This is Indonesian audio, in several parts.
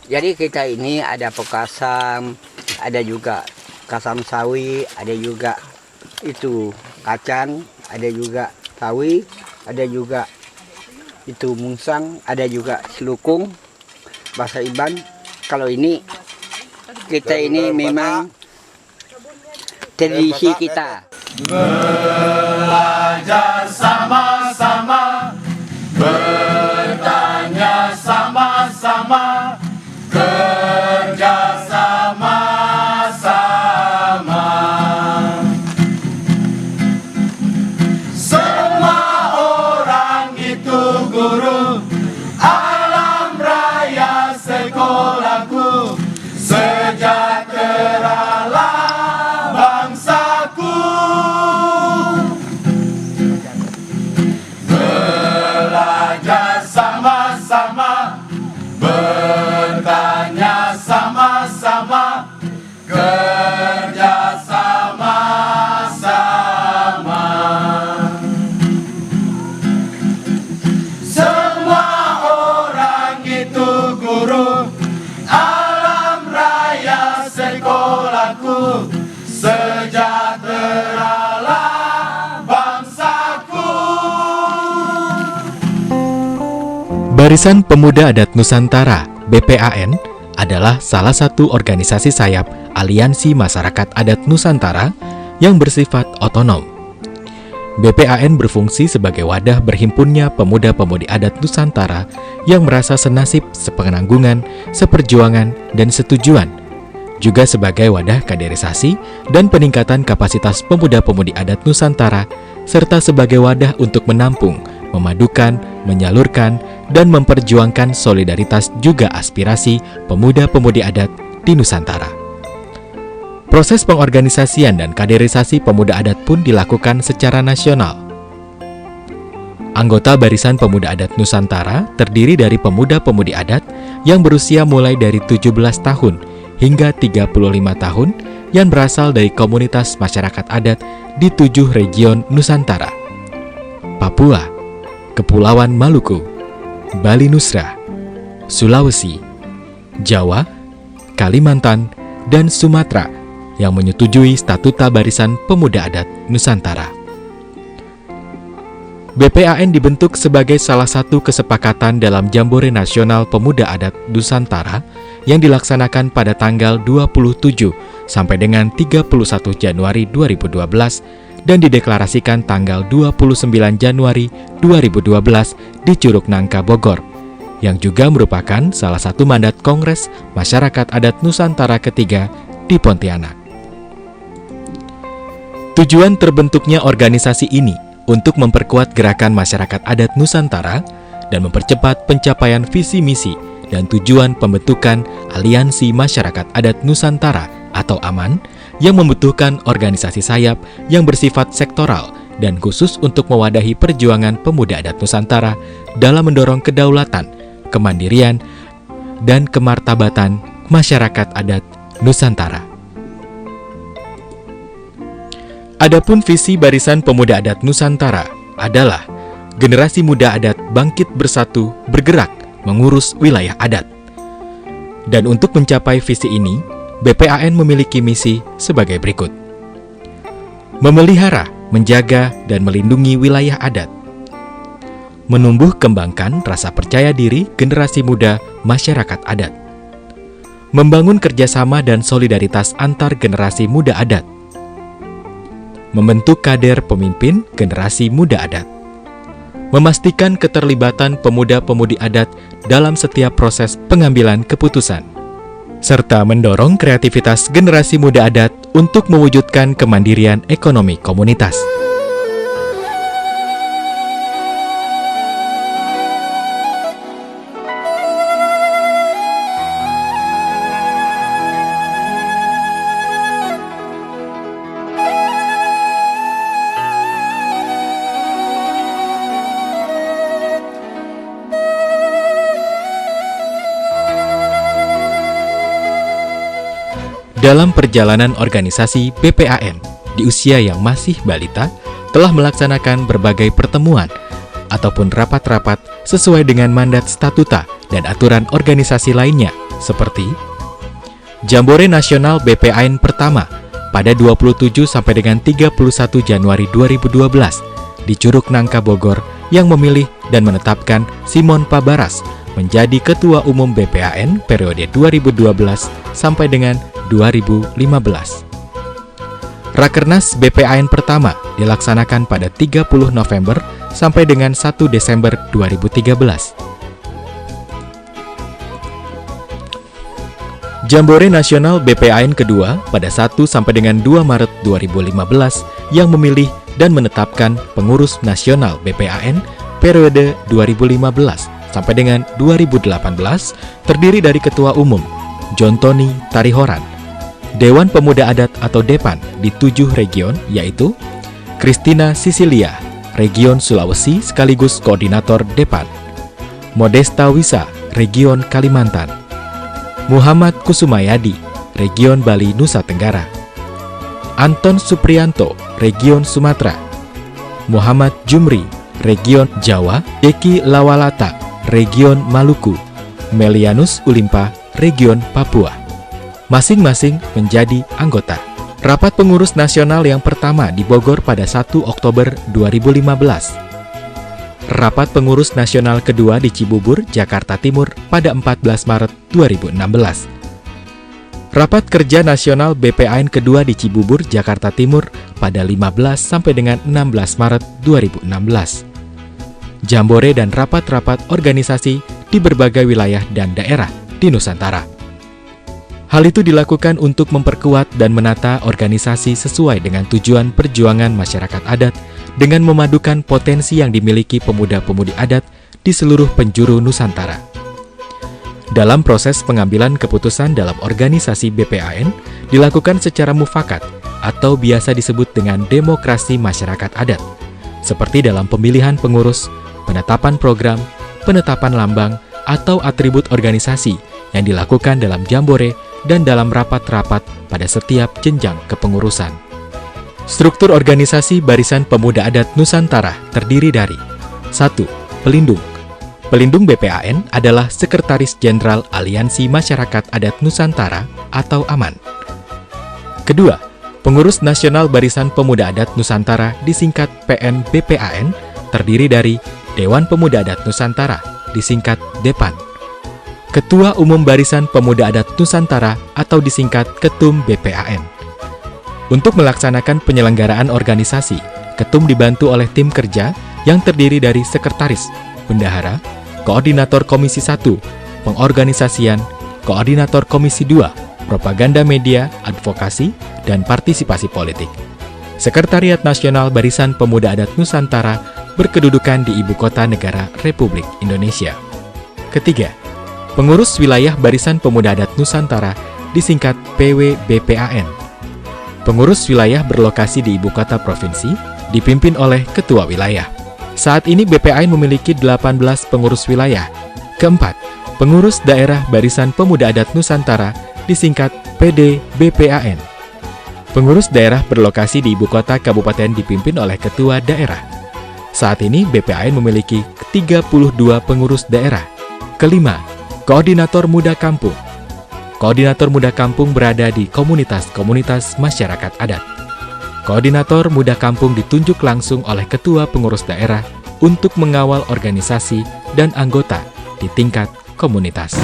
Jadi kita ini ada pekasam, ada juga kasam sawi, ada juga itu kacang, ada juga sawi, ada juga itu mungsang, ada juga selukung, bahasa Iban. Kalau ini kita ini memang tradisi kita. Belajar sama-sama, bertanya sama-sama, kerja sama-sama. Semua orang itu guru, alam raya sekolahku, sejahteralah bangsaku. Belajar sama-sama, bertanya sama-sama, kerja sama-sama. Semua orang itu guru, alam raya sekolahku, sejahteralah bangsaku. Barisan Pemuda Adat Nusantara (BPAN) adalah salah satu organisasi sayap Aliansi Masyarakat Adat Nusantara yang bersifat otonom. BPAN berfungsi sebagai wadah berhimpunnya pemuda-pemudi adat Nusantara yang merasa senasib, sepenanggungan, seperjuangan, dan setujuan, juga sebagai wadah kaderisasi dan peningkatan kapasitas pemuda-pemudi adat Nusantara, serta sebagai wadah untuk menampung, memadukan, menyalurkan, dan memperjuangkan solidaritas juga aspirasi pemuda-pemudi adat di Nusantara. Proses pengorganisasian dan kaderisasi pemuda adat pun dilakukan secara nasional. Anggota Barisan Pemuda Adat Nusantara terdiri dari pemuda-pemudi adat yang berusia mulai dari 17 tahun hingga 35 tahun yang berasal dari komunitas masyarakat adat di 7 region Nusantara: Papua, Kepulauan Maluku, Bali Nusra, Sulawesi, Jawa, Kalimantan, dan Sumatera yang menyetujui Statuta Barisan Pemuda Adat Nusantara. BPAN dibentuk sebagai salah satu kesepakatan dalam Jambore Nasional Pemuda Adat Nusantara yang dilaksanakan pada tanggal 27 sampai dengan 31 Januari 2012 dan dideklarasikan tanggal 29 Januari 2012 di Curug Nangka, Bogor, yang juga merupakan salah satu mandat Kongres Masyarakat Adat Nusantara ketiga di Pontianak. Tujuan terbentuknya organisasi ini untuk memperkuat gerakan masyarakat adat Nusantara dan mempercepat pencapaian visi misi dan tujuan pembentukan Aliansi Masyarakat Adat Nusantara atau AMAN yang membutuhkan organisasi sayap yang bersifat sektoral dan khusus untuk mewadahi perjuangan pemuda adat Nusantara dalam mendorong kedaulatan, kemandirian, dan kemartabatan masyarakat adat Nusantara. Adapun visi Barisan Pemuda Adat Nusantara adalah generasi muda adat bangkit bersatu, bergerak, mengurus wilayah adat. Dan untuk mencapai visi ini, BPAN memiliki misi sebagai berikut: memelihara, menjaga, dan melindungi wilayah adat, menumbuh kembangkan rasa percaya diri generasi muda masyarakat adat, membangun kerjasama dan solidaritas antar generasi muda adat, membentuk kader pemimpin generasi muda adat, memastikan keterlibatan pemuda-pemudi adat dalam setiap proses pengambilan keputusan, serta mendorong kreativitas generasi muda adat untuk mewujudkan kemandirian ekonomi komunitas. Dalam perjalanan organisasi BPAN di usia yang masih balita, telah melaksanakan berbagai pertemuan ataupun rapat-rapat sesuai dengan mandat statuta dan aturan organisasi lainnya seperti Jambore Nasional BPAN pertama pada 27 sampai dengan 31 Januari 2012 di Curug Nangka Bogor yang memilih dan menetapkan Simon Pabaras menjadi Ketua Umum BPAN periode 2012 sampai dengan 2015. Rakernas BPAN pertama dilaksanakan pada 30 November sampai dengan 1 Desember 2013. Jambore Nasional BPAN kedua pada 1 sampai dengan 2 Maret 2015 yang memilih dan menetapkan pengurus nasional BPAN periode 2015 sampai dengan 2018 terdiri dari Ketua Umum Jontoni Tarihoran, Dewan Pemuda Adat atau DEPAN di 7 region yaitu Christina Sisilia, Region Sulawesi sekaligus Koordinator DEPAN, Modesta Wisa, Region Kalimantan, Muhammad Kusumayadi, Region Bali Nusa Tenggara, Anton Suprianto, Region Sumatera, Muhammad Jumri, Region Jawa, Eki Lawalata, Region Maluku, Melianus Ulimpa, Region Papua. Masing-masing menjadi anggota. Rapat Pengurus Nasional yang pertama di Bogor pada 1 Oktober 2015. Rapat Pengurus Nasional kedua di Cibubur, Jakarta Timur pada 14 Maret 2016. Rapat Kerja Nasional BPAN kedua di Cibubur, Jakarta Timur pada 15 sampai dengan 16 Maret 2016. Jambore dan rapat-rapat organisasi di berbagai wilayah dan daerah di Nusantara. Hal itu dilakukan untuk memperkuat dan menata organisasi sesuai dengan tujuan perjuangan masyarakat adat dengan memadukan potensi yang dimiliki pemuda-pemudi adat di seluruh penjuru Nusantara. Dalam proses pengambilan keputusan dalam organisasi BPAN dilakukan secara mufakat atau biasa disebut dengan demokrasi masyarakat adat, seperti dalam pemilihan pengurus, penetapan program, penetapan lambang, atau atribut organisasi yang dilakukan dalam Jambore dan dalam rapat-rapat pada setiap jenjang kepengurusan. Struktur organisasi Barisan Pemuda Adat Nusantara terdiri dari 1. Pelindung. Pelindung BPAN adalah Sekretaris Jenderal Aliansi Masyarakat Adat Nusantara atau AMAN. Kedua, Pengurus Nasional Barisan Pemuda Adat Nusantara disingkat PNBPAN terdiri dari Dewan Pemuda Adat Nusantara disingkat DEPAN. Ketua Umum Barisan Pemuda Adat Nusantara atau disingkat Ketum BPAN. Untuk melaksanakan penyelenggaraan organisasi, Ketum dibantu oleh tim kerja yang terdiri dari Sekretaris, Bendahara, Koordinator Komisi 1, Pengorganisasian, Koordinator Komisi 2, Propaganda Media, Advokasi, dan Partisipasi Politik. Sekretariat Nasional Barisan Pemuda Adat Nusantara berkedudukan di Ibu Kota Negara Republik Indonesia. Ketiga, Pengurus Wilayah Barisan Pemuda Adat Nusantara disingkat PWBPAN. Pengurus wilayah berlokasi di Ibu Kota Provinsi, dipimpin oleh Ketua Wilayah. Saat ini BPAN memiliki 18 pengurus wilayah. Keempat, Pengurus Daerah Barisan Pemuda Adat Nusantara disingkat PDBPAN. Pengurus daerah berlokasi di Ibu Kota Kabupaten dipimpin oleh Ketua Daerah. Saat ini BPAN memiliki 32 pengurus daerah. Kelima, Koordinator Muda Kampung. Koordinator Muda Kampung berada di komunitas-komunitas masyarakat adat. Koordinator Muda Kampung ditunjuk langsung oleh Ketua Pengurus Daerah untuk mengawal organisasi dan anggota di tingkat komunitas.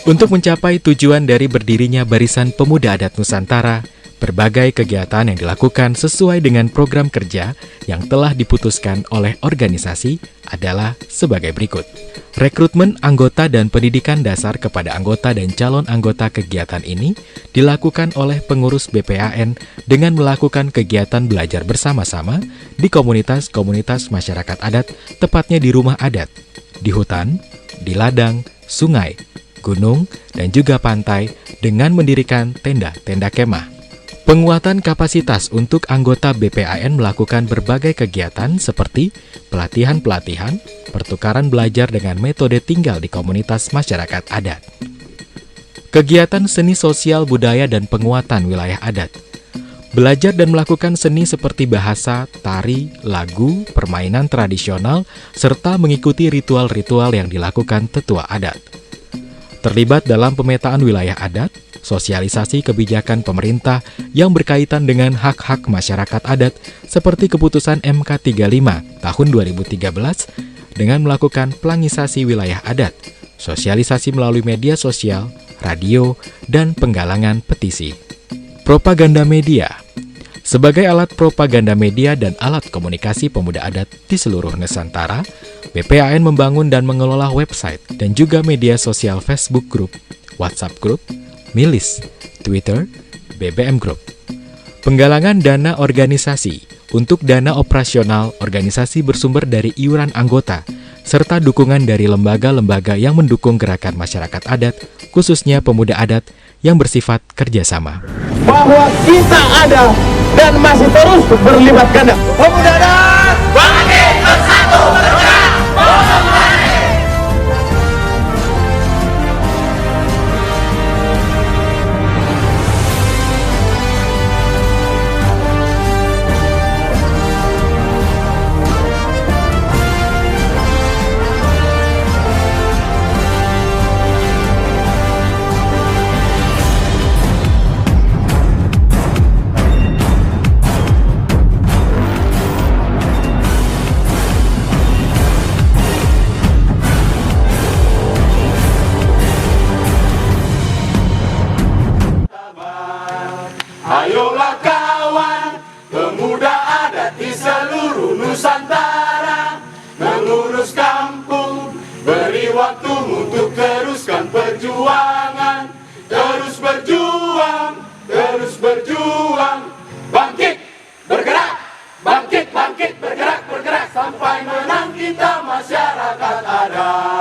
Untuk mencapai tujuan dari berdirinya Barisan Pemuda Adat Nusantara, berbagai kegiatan yang dilakukan sesuai dengan program kerja yang telah diputuskan oleh organisasi adalah sebagai berikut. Rekrutmen anggota dan pendidikan dasar kepada anggota dan calon anggota kegiatan ini dilakukan oleh pengurus BPAN dengan melakukan kegiatan belajar bersama-sama di komunitas-komunitas masyarakat adat, tepatnya di rumah adat, di hutan, di ladang, sungai, gunung, dan juga pantai dengan mendirikan tenda-tenda kemah. Penguatan kapasitas untuk anggota BPAN melakukan berbagai kegiatan seperti pelatihan-pelatihan, pertukaran belajar dengan metode tinggal di komunitas masyarakat adat. Kegiatan seni sosial budaya dan penguatan wilayah adat. Belajar dan melakukan seni seperti bahasa, tari, lagu, permainan tradisional, serta mengikuti ritual-ritual yang dilakukan tetua adat. Terlibat dalam pemetaan wilayah adat, sosialisasi kebijakan pemerintah yang berkaitan dengan hak-hak masyarakat adat seperti keputusan MK 35 tahun 2013 dengan melakukan pelangisasi wilayah adat, sosialisasi melalui media sosial, radio, dan penggalangan petisi. Propaganda media. Sebagai alat propaganda media dan alat komunikasi pemuda adat di seluruh Nusantara, BPAN membangun dan mengelola website dan juga media sosial Facebook Group, WhatsApp Group, Milis, Twitter, BBM Group. Penggalangan dana organisasi. Untuk dana operasional, organisasi bersumber dari iuran anggota, serta dukungan dari lembaga-lembaga yang mendukung gerakan masyarakat adat, khususnya pemuda adat yang bersifat kerjasama. Bahwa kita ada dan masih terus berlibat ganda. Pemuda adat bangkit bersatu bergerak. Ayolah kawan, pemuda adat di seluruh Nusantara, mengurus kampung, beri waktu untuk teruskan perjuangan, terus berjuang, bangkit, bergerak, bangkit, bergerak, sampai menang kita masyarakat adat.